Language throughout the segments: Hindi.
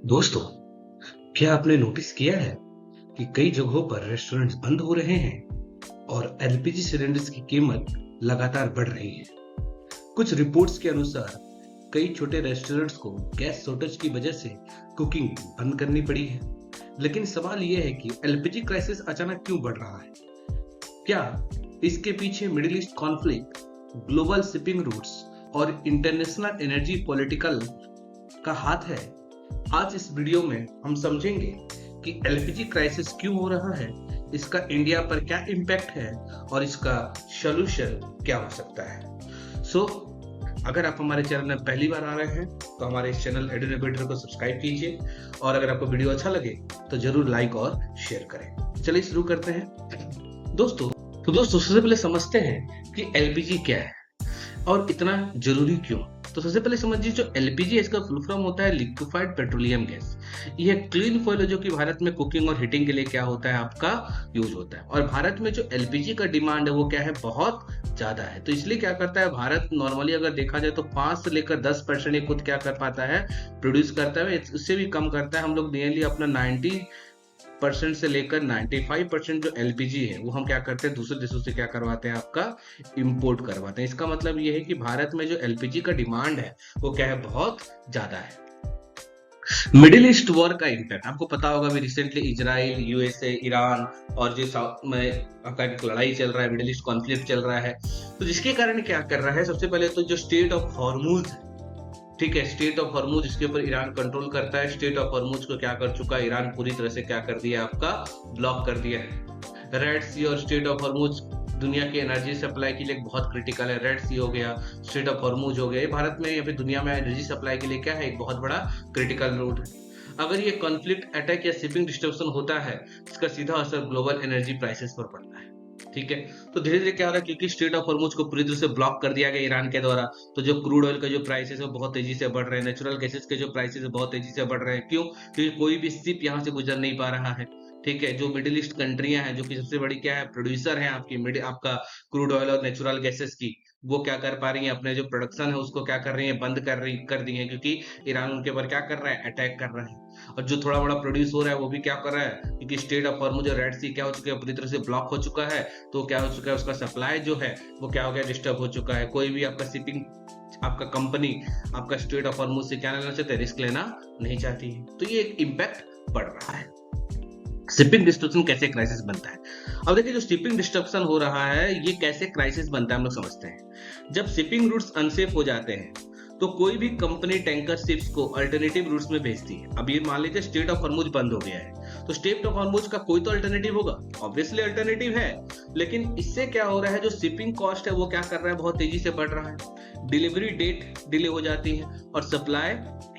दोस्तों, क्या आपने नोटिस किया है कि कई जगहों पर रेस्टोरेंट्स बंद हो रहे हैं और एलपीजी सिलेंडर्स की कीमत लगातार बढ़ रही है। कुछ रिपोर्ट्स के अनुसार कई छोटे रेस्टोरेंट्स को गैस शॉर्टेज की वजह से कुकिंग बंद करनी पड़ी है। लेकिन सवाल यह है कि एलपीजी क्राइसिस अचानक क्यों बढ़ रहा है? क्या इसके पीछे Middle East conflict, global shipping routes और इंटरनेशनल एनर्जी पॉलिटिकल का हाथ है? आज इस वीडियो में हम समझेंगे कि एलपीजी क्राइसिस क्यों हो रहा है, इसका इंडिया पर क्या इम्पैक्ट है और इसका सॉल्यूशन क्या हो सकता है। अगर आप हमारे चैनल में पहली बार आ रहे हैं तो हमारे इस चैनल एडुनेबेटर को सब्सक्राइब कीजिए और अगर आपको वीडियो अच्छा लगे तो जरूर लाइक और शेयर करें। चलिए शुरू करते हैं। दोस्तों सबसे पहले समझते हैं कि एलपीजी क्या है और इतना जरूरी क्यों। तो सबसे पहले समझिए, जो एलपीजी है इसका फुल फॉर्म होता है लिक्विफाइड पेट्रोलियम गैस। ये क्लीन फ्यूल है जो कि भारत में कुकिंग और हीटिंग के लिए क्या होता है, आपका यूज होता है। और भारत में जो एलपीजी का डिमांड है वो क्या है, बहुत ज्यादा है। तो इसलिए क्या करता है भारत, नॉर्मली अगर देखा जाए तो 5 से लेकर 10% ये खुद क्या कर पाता है, प्रोड्यूस करता है। उससे भी कम करता है। हम लोग नियरली अपना 90% से लेकर 95% जो एलपीजी है वो हम क्या करते हैं, दूसरे देशों से क्या करवाते हैं, आपका इंपोर्ट करवाते हैं। इसका मतलब ये है कि भारत में जो एलपीजी का डिमांड है वो क्या है, बहुत ज्यादा है। मिडिल ईस्ट वॉर का इम्पैक्ट आपको पता होगा। अभी रिसेंटली इजराइल, यूएसए, ईरान और जो साउथ में आपका एक लड़ाई चल रहा है, मिडिल ईस्ट कॉन्फ्लिक्ट चल रहा है। तो जिसके कारण क्या कर रहा है, सबसे पहले तो जो स्टेट ऑफ हॉर्मुज, ठीक है, स्टेट ऑफ हॉर्मुज, इसके ऊपर ईरान कंट्रोल करता है। स्टेट ऑफ हॉर्मुज को क्या कर चुका है ईरान, पूरी तरह से क्या कर दिया, आपका ब्लॉक कर दिया है। रेड सी और स्टेट ऑफ हॉर्मुज दुनिया की एनर्जी सप्लाई के लिए बहुत क्रिटिकल है। रेड सी हो गया, स्टेट ऑफ हॉर्मुज हो गया, भारत में या फिर दुनिया में एनर्जी सप्लाई के लिए क्या है, एक बहुत बड़ा क्रिटिकल रूट है। अगर ये कॉन्फ्लिक्ट, अटैक या शिपिंग डिस्टर्बन होता है, इसका सीधा असर ग्लोबल एनर्जी प्राइसेस पर पड़ता है। ठीक है, तो धीरे धीरे क्या हो रहा है, क्योंकि स्टेट ऑफ हॉर्मुज को पूरी तरह से ब्लॉक कर दिया गया ईरान के द्वारा, तो जो क्रूड ऑयल का जो प्राइसेस है वो बहुत तेजी से बढ़ रहे हैं। नेचुरल गैसेस के जो प्राइसेस है बहुत तेजी से बढ़ रहे हैं। क्यों? क्योंकि कोई भी शिप यहाँ से गुजर नहीं पा रहा है। ठीक है, जो मिडिल ईस्ट कंट्रियां हैं, जो कि सबसे बड़ी क्या है, प्रोड्यूसर है आपका क्रूड ऑयल और नेचुरल गैसेस की, वो क्या कर पा रही है, अपने जो प्रोडक्शन है उसको क्या कर रही है, बंद कर दी है, क्योंकि ईरान उनके ऊपर क्या कर रहा है, अटैक कर रहा है। और जो थोड़ा बड़ा प्रोड्यूस हो रहा है वो भी क्या कर रहा है, क्योंकि स्टेट ऑफ हॉर्मुज और रेड सी क्या हो चुका है, पूरी तरह से ब्लॉक हो चुका है। तो क्या हो चुका है, उसका सप्लाई जो है वो क्या हो गया, डिस्टर्ब हो चुका है। कोई भी आपका शिपिंग, आपका कंपनी, आपका स्टेट ऑफ हॉर्मुज से क्या लेना चाहते, रिस्क लेना नहीं चाहती है। तो ये एक इम्पैक्ट पड़ रहा है। शिपिंग डिस्ट्रप्शन कैसे क्राइसिस बनता है? अब देखिए, जो शिपिंग डिस्ट्रप्शन हो रहा है ये कैसे क्राइसिस बनता है, हम लोग समझते हैं। जब शिपिंग रूट्स अनसेफ हो जाते हैं तो कोई भी कंपनी टैंकर शिप्स को अल्टरनेटिव रूट्स में भेजती है। अब ये मान लीजिए स्टेट ऑफ हॉर्मुज बंद हो गया है, तो स्टेट ऑफ हॉर्मुज का कोई तो अल्टरनेटिव होगा, ऑब्वियसली अल्टरनेटिव है। लेकिन इससे क्या हो रहा है, जो शिपिंग कॉस्ट है वो क्या कर रहा है, बहुत तेजी से बढ़ रहा है। डिलीवरी डेट डिले हो जाती है और सप्लाई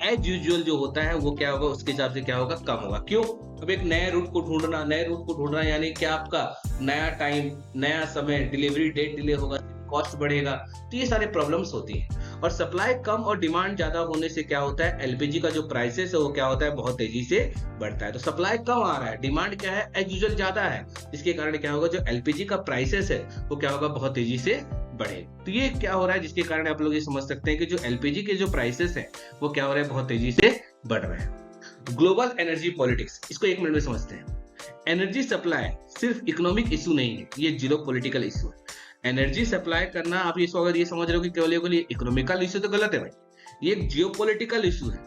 एज यूजुअल जो होता है वो क्या होगा, उसके हिसाब से क्या होगा, कम होगा। क्यों? अब एक नए रूट को ढूंढना यानी क्या, आपका नया टाइम, नया समय, डिलीवरी डेट डिले होगा, कॉस्ट बढ़ेगा। तो ये सारे प्रॉब्लम्स होती है। और सप्लाई कम और डिमांड ज्यादा होने से क्या होता है, एलपीजी का जो प्राइसेस है वो क्या होता है, बहुत तेजी से बढ़ता है। तो सप्लाई कम आ रहा है, डिमांड क्या है, एज यूजुअल ज्यादा है, जिसके कारण क्या होगा, जो एलपीजी का प्राइसेस है वो क्या होगा, बहुत तेजी से बढ़े। तो ये क्या हो रहा है, जिसके कारण आप लोग ये समझ सकते हैं कि जो एलपीजी के जो प्राइसेस है वो क्या हो रहा है, बहुत तेजी से बढ़ रहे हैं। ग्लोबल एनर्जी पॉलिटिक्स, इसको एक मिनट में समझते हैं। एनर्जी सप्लाई सिर्फ इकोनॉमिक इशू नहीं है, ये जीरो पॉलिटिकल इशू है। एनर्जी सप्लाई करना, आप इसको अगर ये समझ रहे हो कि केवल ये इकोनॉमिकल इशू, तो गलत है भाई, ये एक जियोपॉलिटिकल इशू है।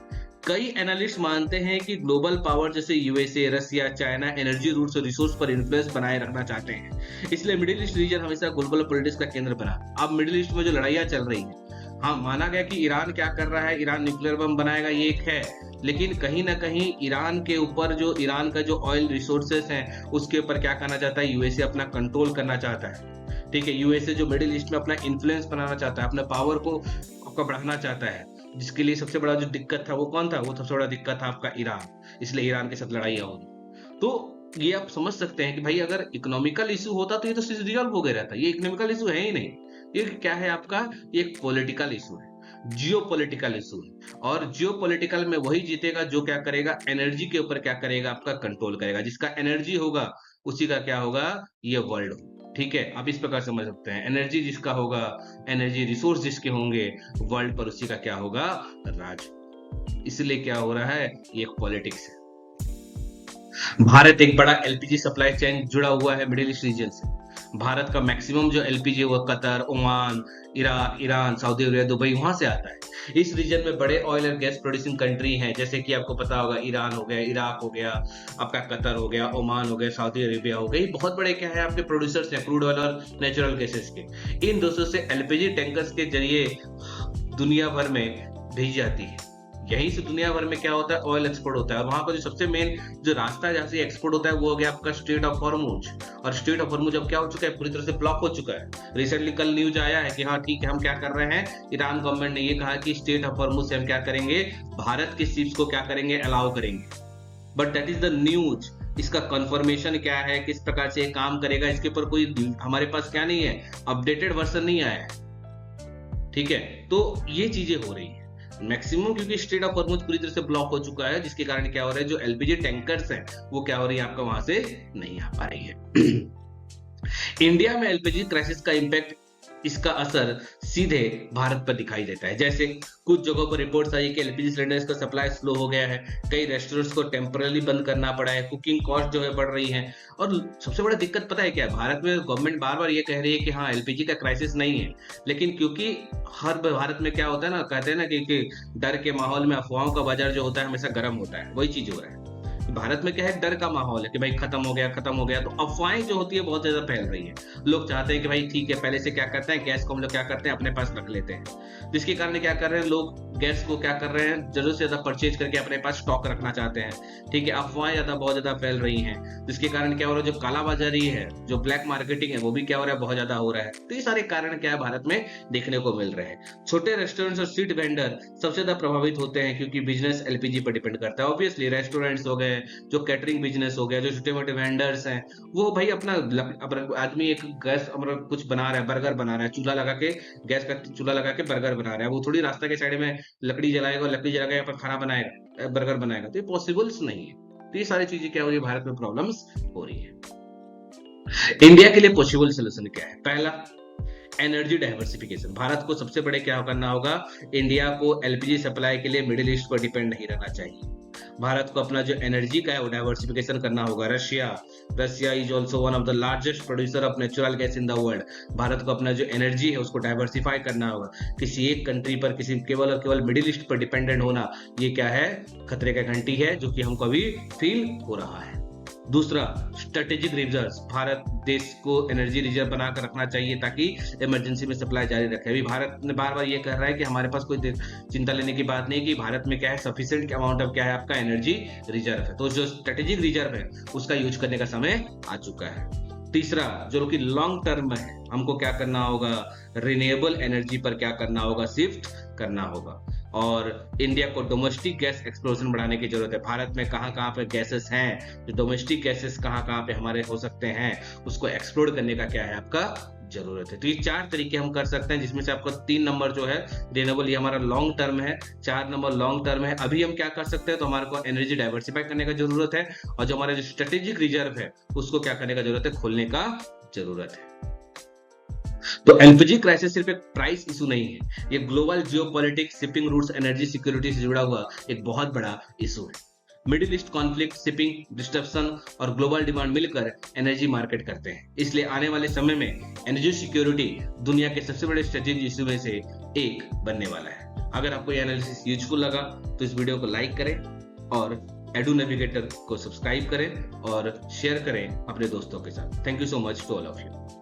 कई एनालिस्ट मानते हैं कि ग्लोबल पावर जैसे यूएसए, रसिया, चाइना एनर्जी रूट्स और रिसोर्स पर इन्फ्लुएंस बनाए रखना चाहते हैं। इसलिए मिडिल ईस्ट रीजन हमेशा ग्लोबल पॉलिटिक्स का केंद्र बना। अब मिडिल ईस्ट में जो लड़ाइयां चल रही हैं, हाँ माना गया कि ईरान क्या कर रहा है, ईरान न्यूक्लियर बम बनाएगा, ये एक है। लेकिन कहीं ना कहीं ईरान के ऊपर, जो ईरान का जो ऑयल रिसोर्सेस हैं उसके ऊपर क्या करना चाहता है, यूएसए अपना कंट्रोल करना चाहता है। ठीक है, यूएसए जो मिडिल ईस्ट में अपना इन्फ्लुएंस बनाना चाहता है, अपने पावर को आपका बढ़ाना चाहता है, जिसके लिए सबसे बड़ा जो दिक्कत था वो कौन था, वो सबसे बड़ा दिक्कत था आपका ईरान। इसलिए ईरान के साथ लड़ाइयां होगी। तो ये आप समझ सकते हैं कि भाई अगर इकोनॉमिकल इशू होता तो ये तो रिजॉल्व हो गया रहता, ये इकोनॉमिकल इशू है ही नहीं। ये क्या है आपका, एक पॉलिटिकल इशू है, जियो पॉलिटिकल इशू है। और जियो पॉलिटिकल में वही जीतेगा जो क्या करेगा, एनर्जी के ऊपर क्या करेगा, आपका कंट्रोल करेगा। जिसका एनर्जी होगा उसी का क्या होगा, ये वर्ल्ड होगा। ठीक है, आप इस प्रकार समझ सकते हैं, एनर्जी जिसका होगा, एनर्जी रिसोर्स जिसके होंगे, वर्ल्ड पर उसी का क्या होगा, राज। इसलिए क्या हो रहा है, ये एक पॉलिटिक्स है। भारत एक बड़ा एलपीजी सप्लाई चेन जुड़ा हुआ है मिडिल ईस्ट रीजन से। भारत का मैक्सिमम जो एलपीजी वो Qatar, Oman, Iraq, Iran, Saudi Arabia, Dubai वहां से आता है। इस रीजन में बड़े ऑयल और गैस प्रोड्यूसिंग कंट्री हैं, जैसे कि आपको पता होगा ईरान हो गया, इराक हो गया, आपका कतर हो गया, ओमान हो गया, सऊदी अरेबिया हो गई। बहुत बड़े क्या है आपके प्रोड्यूसर्स हैं क्रूड ऑयल और नेचुरल गैसेस के। इन देशों से एलपीजी टैंकर्स के जरिए दुनिया भर में भेजी जाती है। यहीं से दुनिया भर में क्या होता है, ऑयल एक्सपोर्ट होता है। और वहां का जो सबसे मेन जो रास्ता है जहाँ से एक्सपोर्ट होता है वो हो गया आपका स्ट्रेट ऑफ हॉर्मुज। और स्ट्रेट ऑफ हॉर्मुज अब क्या हो चुका है, पूरी तरह से ब्लॉक हो चुका है। रिसेंटली कल न्यूज आया है कि हाँ ठीक है, हम क्या कर रहे हैं, ईरान गवर्नमेंट ने ये कहा कि स्ट्रेट ऑफ हॉर्मुज से हम क्या करेंगे, भारत के शिप्स को क्या करेंगे, अलाउ करेंगे। But that is the news. इसका कंफर्मेशन क्या है, किस प्रकार से ये काम करेगा, इसके ऊपर कोई हमारे पास क्या नहीं है, अपडेटेड वर्जन नहीं आया है। ठीक है, तो ये चीजें हो रही है मैक्सिमम, क्योंकि स्ट्रेट ऑफ हॉर्मुज पूरी तरह से ब्लॉक हो चुका है, जिसके कारण क्या हो रहा है, जो एलपीजी टैंकर्स हैं वो क्या हो रही है, आपका वहां से नहीं आ पा रही है। इंडिया में एलपीजी क्राइसिस का इंपैक्ट, इसका असर सीधे भारत पर दिखाई देता है। जैसे कुछ जगहों पर रिपोर्ट्स आई कि एलपीजी सिलेंडर्स का सप्लाई स्लो हो गया है, कई रेस्टोरेंट्स को टेम्पररी बंद करना पड़ा है, कुकिंग कॉस्ट जो है बढ़ रही है। और सबसे बड़ा दिक्कत पता है क्या है, भारत में गवर्नमेंट बार बार ये कह रही है कि हाँ एलपीजी का क्राइसिस नहीं है, लेकिन क्योंकि हर भारत में क्या होता है ना, कहते हैं ना कि डर के माहौल में अफवाहों का बाजार जो होता है हमेशा गर्म होता है, वही चीज हो रहा है। भारत में क्या है, डर का माहौल है कि भाई खत्म हो गया, खत्म हो गया, तो अफवाहें जो होती है बहुत ज्यादा फैल रही है। लोग चाहते हैं कि भाई ठीक है, पहले से क्या करते हैं, गैस को हम लोग क्या करते हैं, अपने पास रख लेते हैं, जिसके कारण क्या कर रहे हैं लोग, गैस को क्या कर रहे हैं, जरूरत से ज्यादा परचेज करके अपने पास स्टॉक रखना चाहते हैं। ठीक है, अफवाहें बहुत ज्यादा फैल रही हैं, जिसके कारण क्या हो रहा है, जो कालाबाजारी है, जो ब्लैक मार्केटिंग है, वो भी क्या हो रहा है, बहुत ज्यादा हो रहा है। तो ये सारे कारण क्या है भारत में देखने को मिल रहे हैं। छोटे रेस्टोरेंट्स और स्ट्रीट वेंडर सबसे ज्यादा प्रभावित होते हैं, क्योंकि बिजनेस एलपीजी पर डिपेंड करता है। ऑब्वियसली रेस्टोरेंट्स हो गए, जो कैटरिंग बिजनेस हो गया, जो छोटे मोटे वेंडर्स हैं, वो भाई अपना आदमी एक गैस कुछ बना रहा है, बर्गर बना रहा है, चूल्हा लगा के, गैस का चूल्हा लगा के बर्गर बना रहा है, वो थोड़ी रास्ता के साइड में लकड़ी जलाएगा, लकड़ी जला के यहाँ पर खाना बनाएगा, बर्गर बनाएगा, तो ये पॉसिबल्स नहीं है। तो ये सारी चीजें क्या हो रही है, भारत में प्रॉब्लम्स हो रही है। इंडिया के लिए पॉसिबल सोल्यूशन क्या है, पहला एनर्जी डाइवर्सिफिकेशन। भारत को सबसे बड़े क्या करना होगा, इंडिया को एलपीजी सप्लाई के लिए मिडिल ईस्ट पर डिपेंड नहीं रहना चाहिए। भारत को अपना जो एनर्जी का है वो डाइवर्सिफिकेशन करना होगा। Russia is also one of the largest producer of natural gas in the world. Bharat को अपना जो एनर्जी है उसको डाइवर्सिफाई करना होगा। किसी एक कंट्री पर, किसी केवल और केवल मिडिल ईस्ट पर डिपेंडेंट होना, ये क्या है, खतरे का घंटी है, जो कि हमको अभी फील हो रहा है। दूसरा, स्ट्रेटेजिक रिजर्व्स। भारत देश को एनर्जी रिजर्व बनाकर रखना चाहिए ताकि इमरजेंसी में सप्लाई जारी रखे। अभी भारत ने बार बार ये कह रहा है कि हमारे पास कोई चिंता लेने की बात नहीं, कि भारत में क्या है, सफिशिएंट अमाउंट ऑफ क्या है, आपका एनर्जी रिजर्व है। तो जो स्ट्रेटेजिक रिजर्व है उसका यूज करने का समय आ चुका है। तीसरा, जो कि लॉन्ग टर्म में है, हमको क्या करना होगा, रिन्यूएबल एनर्जी पर क्या करना होगा, शिफ्ट करना होगा। और इंडिया को डोमेस्टिक गैस एक्सप्लोजन बढ़ाने की जरूरत है। भारत में कहां कहां पे गैसेस हैं, जो डोमेस्टिक गैसेस कहां कहां पे हमारे हो सकते हैं, उसको एक्सप्लोर करने का क्या है, आपका जरूरत है। तो ये 4 तरीके हम कर सकते हैं, जिसमें से आपको 3 नंबर जो है रिन्यूएबल, ये हमारा लॉन्ग टर्म है, 4 नंबर लॉन्ग टर्म है। अभी हम क्या कर सकते हैं, तो हमारे को एनर्जी डाइवर्सिफाई करने का जरूरत है, और जो हमारा जो स्ट्रेटेजिक रिजर्व है उसको क्या करने का जरूरत है, खोलने का जरूरत है। तो एलपीजी क्राइसिस सिर्फ एक प्राइस इशू नहीं है, ये global geopolitics, shipping routes, energy security से जुड़ा हुआ एक बहुत बड़ा इशू है। Middle East conflict, shipping disruption और ग्लोबल डिमांड मिलकर एनर्जी मार्केट करते हैं। इसलिए आने वाले समय में एनर्जी सिक्योरिटी दुनिया के सबसे बड़े स्ट्रेटेजिक इशू में से एक बनने वाला है। अगर आपको ये एनालिसिस यूजफुल लगा तो इस वीडियो को लाइक करें और एडू नेविगेटर को सब्सक्राइब करें और शेयर करें अपने दोस्तों के साथ। Thank you so much to all of you.